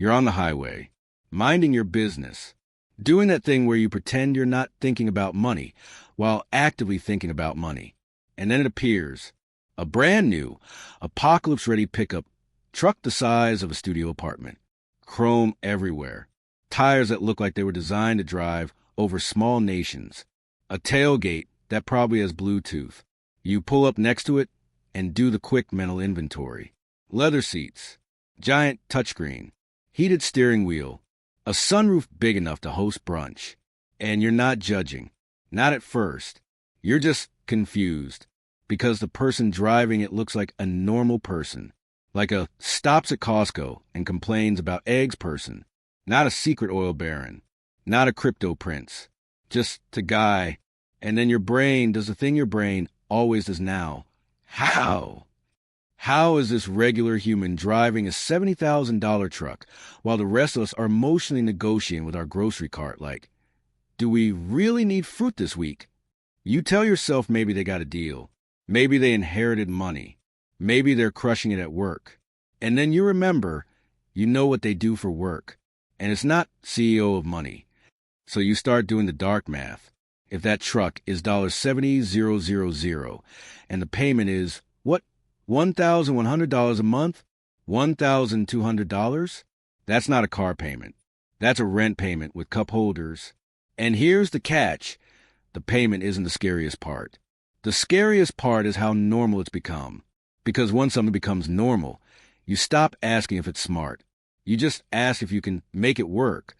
You're on the highway, minding your business, doing that thing where you pretend you're not thinking about money while actively thinking about money. And then it appears, a brand new, apocalypse-ready pickup, truck the size of a studio apartment, chrome everywhere, tires that look like they were designed to drive over small nations, a tailgate that probably has Bluetooth. You pull up next to it and do the quick mental inventory. Leather seats, giant touchscreen, heated steering wheel, a sunroof big enough to host brunch. And you're not judging. Not at first. You're just confused because the person driving it looks like a normal person, like a stops at Costco and complains about eggs person, not a secret oil baron, not a crypto prince, just a guy. And then your brain does the thing your brain always does now. How? How is this regular human driving a $70,000 truck while the rest of us are emotionally negotiating with our grocery cart like, do we really need fruit this week? You tell yourself maybe they got a deal. Maybe they inherited money. Maybe they're crushing it at work. And then you remember, you know what they do for work. And it's not CEO of money. So you start doing the dark math. If that truck is $70,000 and the payment is, what, $1,100 a month? $1,200? That's not a car payment. That's a rent payment with cup holders. And here's the catch. The payment isn't the scariest part. The scariest part is how normal it's become. Because once something becomes normal, you stop asking if it's smart. You just ask if you can make it work.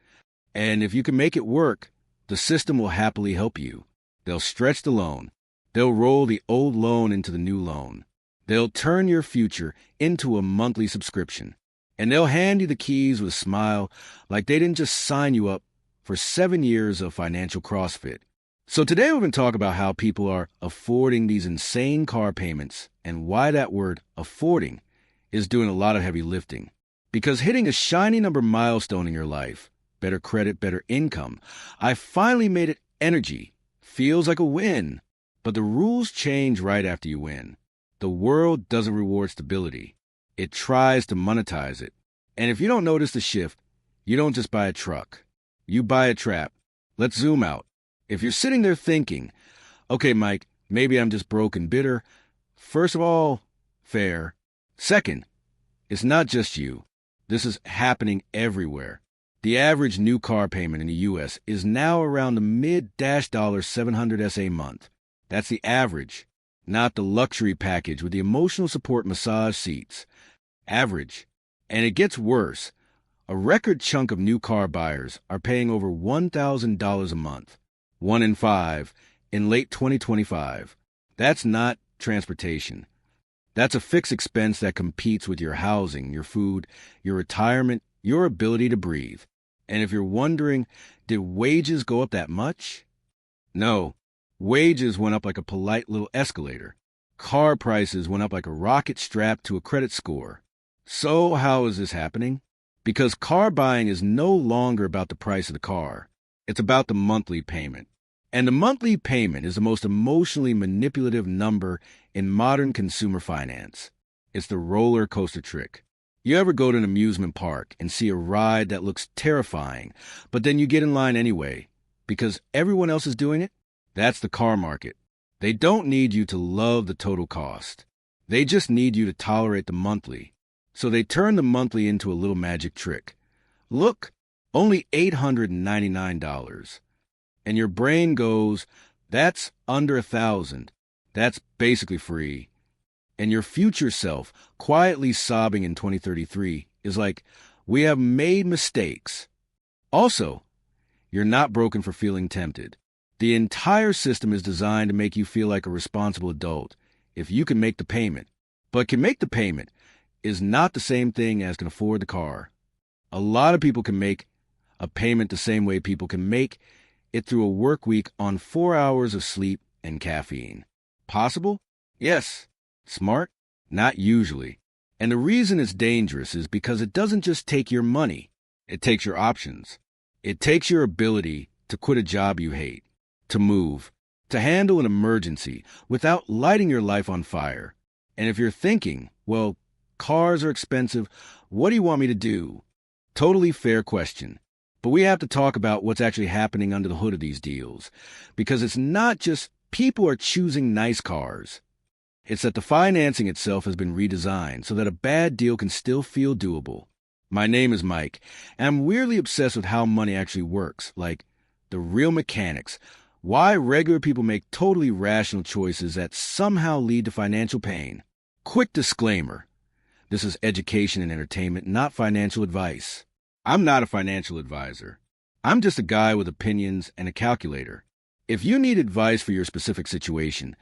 And if you can make it work, the system will happily help you. They'll stretch the loan. They'll roll the old loan into the new loan. They'll turn your future into a monthly subscription. And they'll hand you the keys with a smile like they didn't just sign you up for 7 years of financial CrossFit. So today we're going to talk about how people are affording these insane car payments and why that word affording is doing a lot of heavy lifting. Because hitting a shiny number milestone in your life, better credit, better income, I finally made it energy, feels like a win. But the rules change right after you win. The world doesn't reward stability. It tries to monetize it. And if you don't notice the shift, you don't just buy a truck. You buy a trap. Let's zoom out. If you're sitting there thinking, okay, Mike, maybe I'm just broke and bitter. First of all, fair. Second, it's not just you. This is happening everywhere. The average new car payment in the U.S. is now around the mid-$700 SA month. That's the average, not the luxury package with the emotional support massage seats. Average. And it gets worse. A record chunk of new car buyers are paying over $1,000 a month. 1 in 5 in late 2025. That's not transportation. That's a fixed expense that competes with your housing, your food, your retirement, your ability to breathe. And if you're wondering, did wages go up that much? No. Wages went up like a polite little escalator. Car prices went up like a rocket strapped to a credit score. So how is this happening? Because car buying is no longer about the price of the car. It's about the monthly payment. And the monthly payment is the most emotionally manipulative number in modern consumer finance. It's the roller coaster trick. You ever go to an amusement park and see a ride that looks terrifying, but then you get in line anyway because everyone else is doing it? That's the car market. They don't need you to love the total cost. They just need you to tolerate the monthly. So they turn the monthly into a little magic trick. Look, only $899. And your brain goes, that's under $1,000. That's basically free. And your future self, quietly sobbing in 2033, is like, we have made mistakes. Also, you're not broken for feeling tempted. The entire system is designed to make you feel like a responsible adult if you can make the payment. But can make the payment is not the same thing as can afford the car. A lot of people can make a payment the same way people can make it through a work week on 4 hours of sleep and caffeine. Possible? Yes. Smart? Not usually. And the reason it's dangerous is because it doesn't just take your money. It takes your options. It takes your ability to quit a job you hate, to move, to handle an emergency without lighting your life on fire. And if you're thinking, well, cars are expensive, what do you want me to do? Totally fair question. But we have to talk about what's actually happening under the hood of these deals. Because it's not just people are choosing nice cars. It's that the financing itself has been redesigned so that a bad deal can still feel doable. My name is Mike, and I'm weirdly obsessed with how money actually works, like the real mechanics, why regular people make totally rational choices that somehow lead to financial pain. Quick disclaimer. This is education and entertainment, not financial advice. I'm not a financial advisor. I'm just a guy with opinions and a calculator. If you need advice for your specific situation,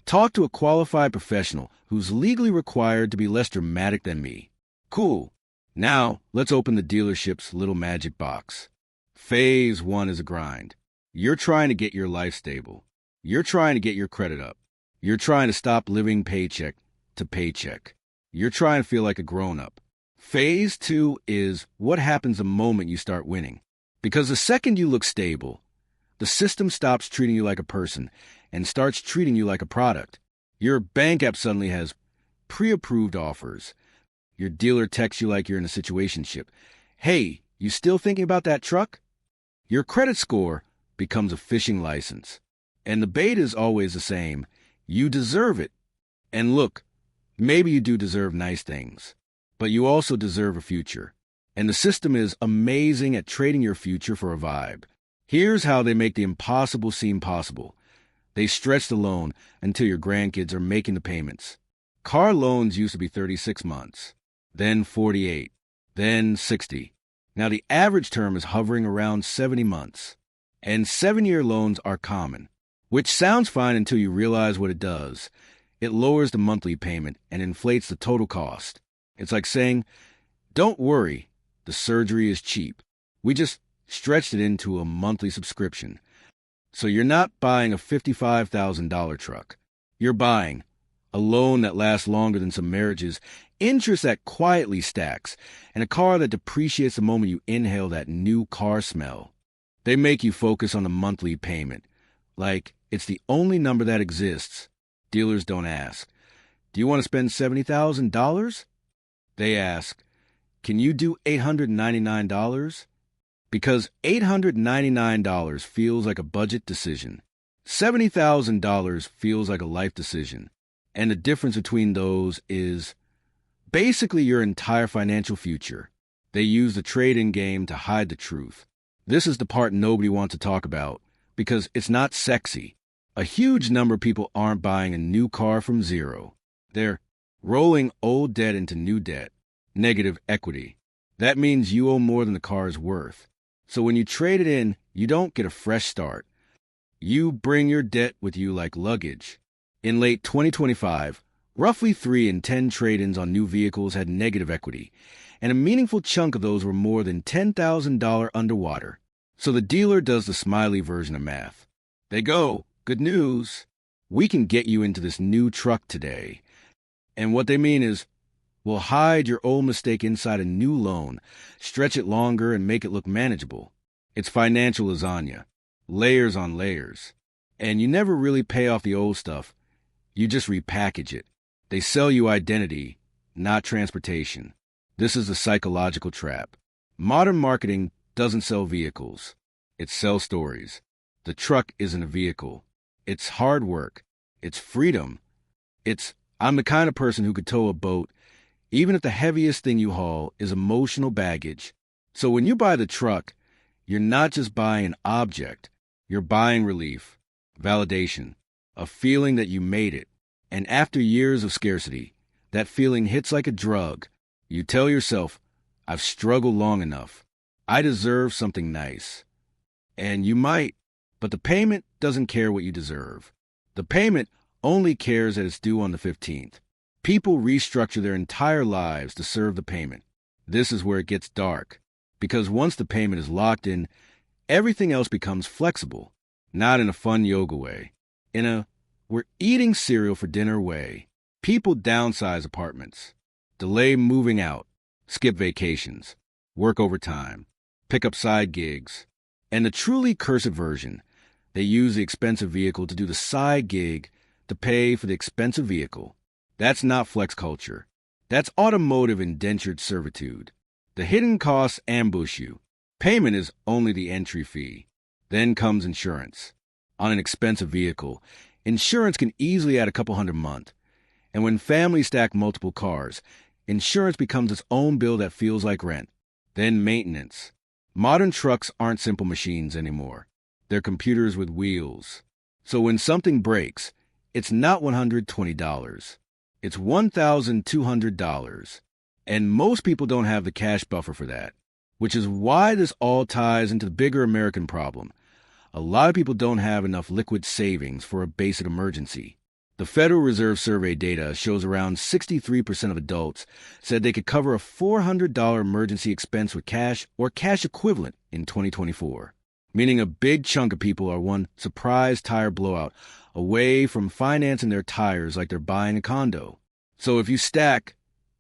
talk to a qualified professional who's legally required to be less dramatic than me. Cool. Now, let's open the dealership's little magic box. Phase 1 is a grind. You're trying to get your life stable. You're trying to get your credit up. You're trying to stop living paycheck to paycheck. You're trying to feel like a grown-up. Phase 2 is what happens the moment you start winning. Because the second you look stable, the system stops treating you like a person and starts treating you like a product. Your bank app suddenly has pre-approved offers. Your dealer texts you like you're in a situationship. Hey, you still thinking about that truck? Your credit score becomes a fishing license. And the bait is always the same. You deserve it. And look, maybe you do deserve nice things, but you also deserve a future. And the system is amazing at trading your future for a vibe. Here's how they make the impossible seem possible. They stretch the loan until your grandkids are making the payments. Car loans used to be 36 months, then 48, then 60. Now the average term is hovering around 70 months. And 7-year loans are common, which sounds fine until you realize what it does. It lowers the monthly payment and inflates the total cost. It's like saying, don't worry, the surgery is cheap. We just stretched it into a monthly subscription. So you're not buying a $55,000 truck. You're buying a loan that lasts longer than some marriages, interest that quietly stacks, and a car that depreciates the moment you inhale that new car smell. They make you focus on the monthly payment, like it's the only number that exists. Dealers don't ask, do you want to spend $70,000? They ask, can you do $899? Because $899 feels like a budget decision. $70,000 feels like a life decision. And the difference between those is basically your entire financial future. They use the trade-in game to hide the truth. This is the part nobody wants to talk about because it's not sexy. A huge number of people aren't buying a new car from zero. They're rolling old debt into new debt, negative equity. That means you owe more than the car is worth. So when you trade it in, you don't get a fresh start. You bring your debt with you like luggage. In late 2025, roughly 3 in 10 trade-ins on new vehicles had negative equity, and a meaningful chunk of those were more than $10,000 underwater. So the dealer does the smiley version of math. They go, good news, we can get you into this new truck today. And what they mean is, we'll hide your old mistake inside a new loan, stretch it longer, and make it look manageable. It's financial lasagna, layers on layers. And you never really pay off the old stuff. You just repackage it. They sell you identity, not transportation. This is the psychological trap. Modern marketing doesn't sell vehicles. It sells stories. The truck isn't a vehicle. It's hard work. It's freedom. I'm the kind of person who could tow a boat, even if the heaviest thing you haul is emotional baggage. So when you buy the truck, you're not just buying an object. You're buying relief, validation, a feeling that you made it. And after years of scarcity, that feeling hits like a drug. You tell yourself, I've struggled long enough. I deserve something nice. And you might, but the payment doesn't care what you deserve. The payment only cares that it's due on the 15th. People restructure their entire lives to serve the payment. This is where it gets dark, because once the payment is locked in, everything else becomes flexible, not in a fun yoga way, in a we're eating cereal for dinner way. People downsize apartments, delay moving out, skip vacations, work overtime, pick up side gigs. And the truly cursed version, they use the expensive vehicle to do the side gig to pay for the expensive vehicle. That's not flex culture. That's automotive indentured servitude. The hidden costs ambush you. Payment is only the entry fee. Then comes insurance. On an expensive vehicle, insurance can easily add a couple hundred a month. And when families stack multiple cars, insurance becomes its own bill that feels like rent. Then maintenance. Modern trucks aren't simple machines anymore. They're computers with wheels. So when something breaks, it's not $120. It's $1,200. And most people don't have the cash buffer for that, which is why this all ties into the bigger American problem. A lot of people don't have enough liquid savings for a basic emergency. The Federal Reserve Survey data shows around 63% of adults said they could cover a $400 emergency expense with cash or cash equivalent in 2024, meaning a big chunk of people are one surprise tire blowout away from financing their tires like they're buying a condo. So if you stack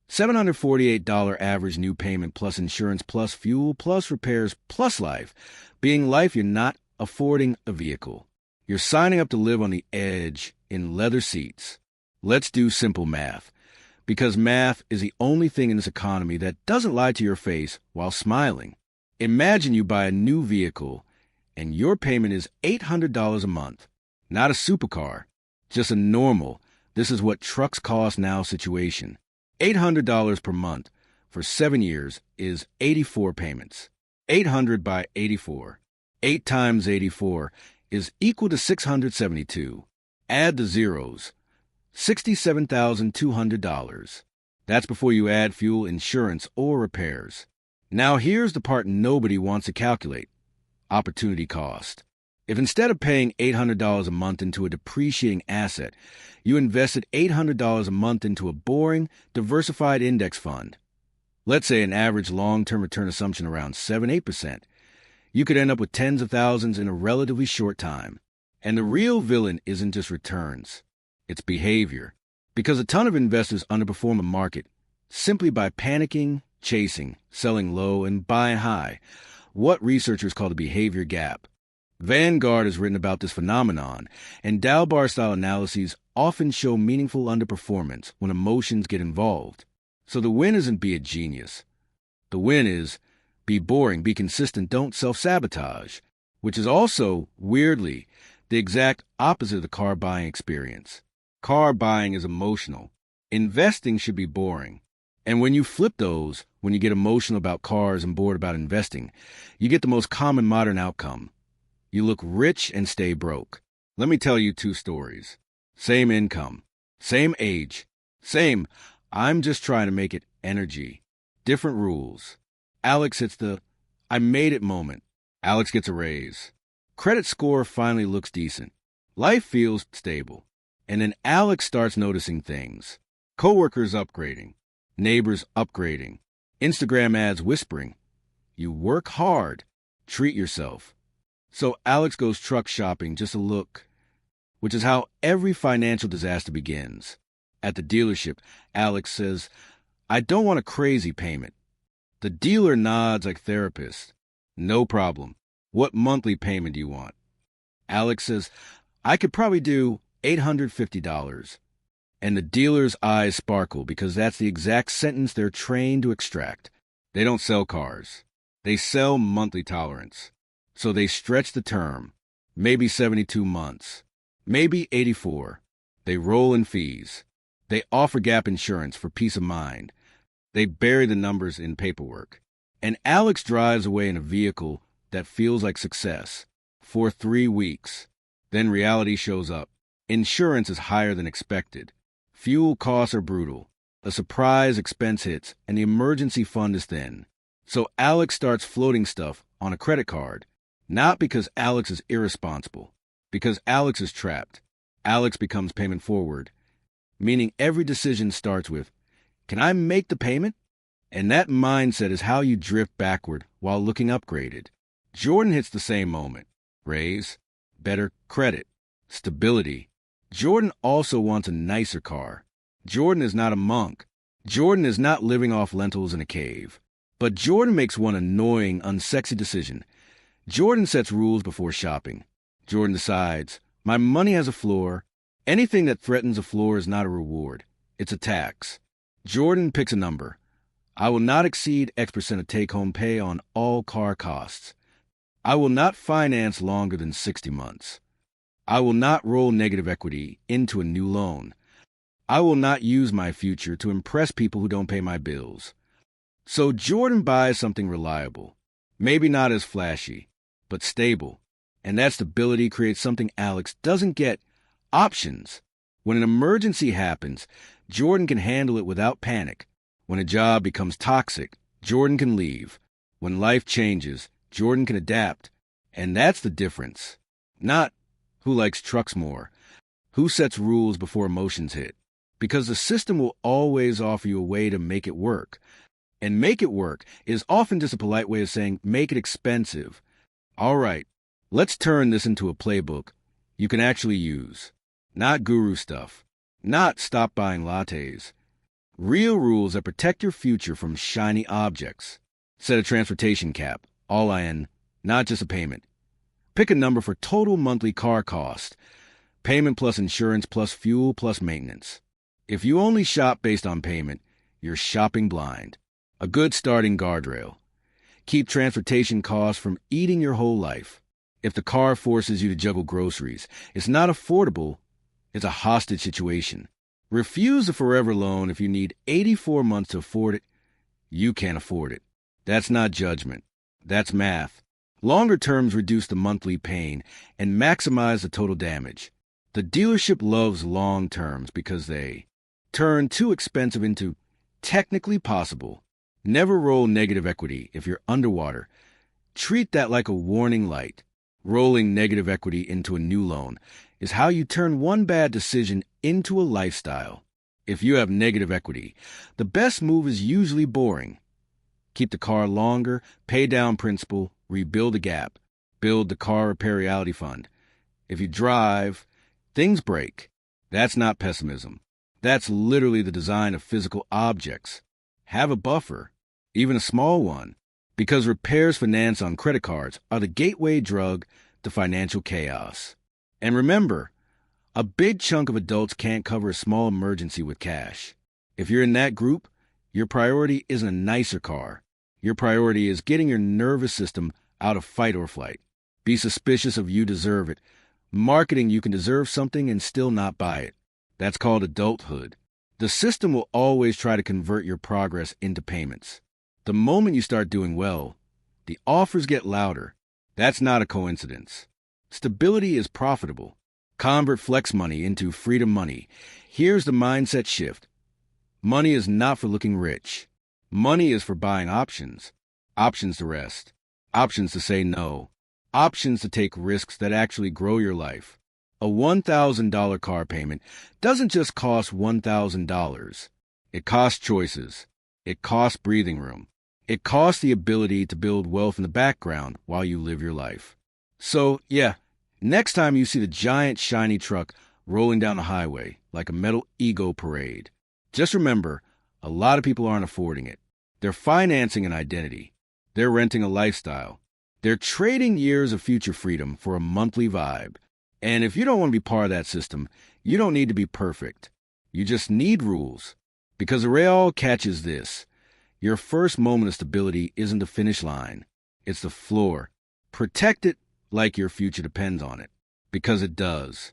$748 average new payment plus insurance plus fuel plus repairs plus life, being life you're not affording a vehicle. You're signing up to live on the edge in leather seats. Let's do simple math, because math is the only thing in this economy that doesn't lie to your face while smiling. Imagine you buy a new vehicle and your payment is $800 a month. Not a supercar, just a normal, this is what trucks cost now situation. $800 per month for 7 years is 84 payments. 800 by 84. 8 times 84 is equal to 672. Add the zeros. $67,200. That's before you add fuel, insurance, or repairs. Now here's the part nobody wants to calculate. Opportunity cost. If instead of paying $800 a month into a depreciating asset, you invested $800 a month into a boring, diversified index fund, let's say an average long-term return assumption around 7-8%, you could end up with tens of thousands in a relatively short time. And the real villain isn't just returns, it's behavior. Because a ton of investors underperform the market simply by panicking, chasing, selling low, and buying high, what researchers call the behavior gap. Vanguard has written about this phenomenon, and Dalbar-style analyses often show meaningful underperformance when emotions get involved. So the win isn't be a genius. The win is be boring, be consistent, don't self-sabotage, which is also, weirdly, the exact opposite of the car buying experience. Car buying is emotional. Investing should be boring. And when you flip those, when you get emotional about cars and bored about investing, you get the most common modern outcome. You look rich and stay broke. Let me tell you 2 stories. Same income, same age, same, I'm just trying to make it energy. Different rules. Alex hits the, I made it moment. Alex gets a raise. Credit score finally looks decent. Life feels stable. And then Alex starts noticing things. Coworkers upgrading. Neighbors upgrading. Instagram ads whispering. You work hard. Treat yourself. So Alex goes truck shopping just to look, which is how every financial disaster begins. At the dealership, Alex says, I don't want a crazy payment. The dealer nods like therapist. No problem. What monthly payment do you want? Alex says, I could probably do $850. And the dealer's eyes sparkle because that's the exact sentence they're trained to extract. They don't sell cars. They sell monthly tolerance. So they stretch the term, maybe 72 months, maybe 84. They roll in fees. They offer gap insurance for peace of mind. They bury the numbers in paperwork. And Alex drives away in a vehicle that feels like success for 3 weeks. Then reality shows up. Insurance is higher than expected. Fuel costs are brutal. A surprise expense hits, and the emergency fund is thin. So Alex starts floating stuff on a credit card. Not because Alex is irresponsible, because Alex is trapped. Alex becomes payment forward, meaning every decision starts with, can I make the payment? And that mindset is how you drift backward while looking upgraded. Jordan hits the same moment. Raise, better credit, stability. Jordan also wants a nicer car. Jordan is not a monk. Jordan is not living off lentils in a cave. But Jordan makes one annoying, unsexy decision. Jordan sets rules before shopping. Jordan decides, my money has a floor. Anything that threatens a floor is not a reward. It's a tax. Jordan picks a number. I will not exceed X% of take-home pay on all car costs. I will not finance longer than 60 months. I will not roll negative equity into a new loan. I will not use my future to impress people who don't pay my bills. So Jordan buys something reliable, maybe not as flashy, but stable. And that stability creates something Alex doesn't get: options. When an emergency happens, Jordan can handle it without panic. When a job becomes toxic, Jordan can leave. When life changes, Jordan can adapt. And that's the difference. Not who likes trucks more, who sets rules before emotions hit. Because the system will always offer you a way to make it work. And make it work is often just a polite way of saying make it expensive. All right, let's turn this into a playbook you can actually use. Not guru stuff. Not stop buying lattes. Real rules that protect your future from shiny objects. Set a transportation cap, all in, not just a payment. Pick a number for total monthly car cost. Payment plus insurance plus fuel plus maintenance. If you only shop based on payment, you're shopping blind. A good starting guardrail. Keep transportation costs from eating your whole life. If the car forces you to juggle groceries, it's not affordable, it's a hostage situation. Refuse a forever loan if you need 84 months to afford it. You can't afford it. That's not judgment. That's math. Longer terms reduce the monthly pain and maximize the total damage. The dealership loves long terms because they turn too expensive into technically possible. Never roll negative equity if you're underwater. Treat that like a warning light. Rolling negative equity into a new loan is how you turn one bad decision into a lifestyle. If you have negative equity, the best move is usually boring. Keep the car longer, pay down principal, rebuild the gap, build the car repair reality fund. If you drive, things break. That's not pessimism. That's literally the design of physical objects. Have a buffer, even a small one, because repairs financed on credit cards are the gateway drug to financial chaos. And remember, a big chunk of adults can't cover a small emergency with cash. If you're in that group, your priority isn't a nicer car. Your priority is getting your nervous system out of fight or flight. Be suspicious of you deserve it. Marketing you can deserve something and still not buy it. That's called adulthood. The system will always try to convert your progress into payments. The moment you start doing well, the offers get louder. That's not a coincidence. Stability is profitable. Convert flex money into freedom money. Here's the mindset shift. Money is not for looking rich. Money is for buying options. Options to rest. Options to say no. Options to take risks that actually grow your life. A $1,000 car payment doesn't just cost $1,000. It costs choices. It costs breathing room. It costs the ability to build wealth in the background while you live your life. So, yeah, next time you see the giant shiny truck rolling down the highway like a metal ego parade, just remember, a lot of people aren't affording it. They're financing an identity. They're renting a lifestyle. They're trading years of future freedom for a monthly vibe. And if you don't want to be part of that system, you don't need to be perfect. You just need rules. Because the real catch is this. Your first moment of stability isn't the finish line. It's the floor. Protect it like your future depends on it. Because it does.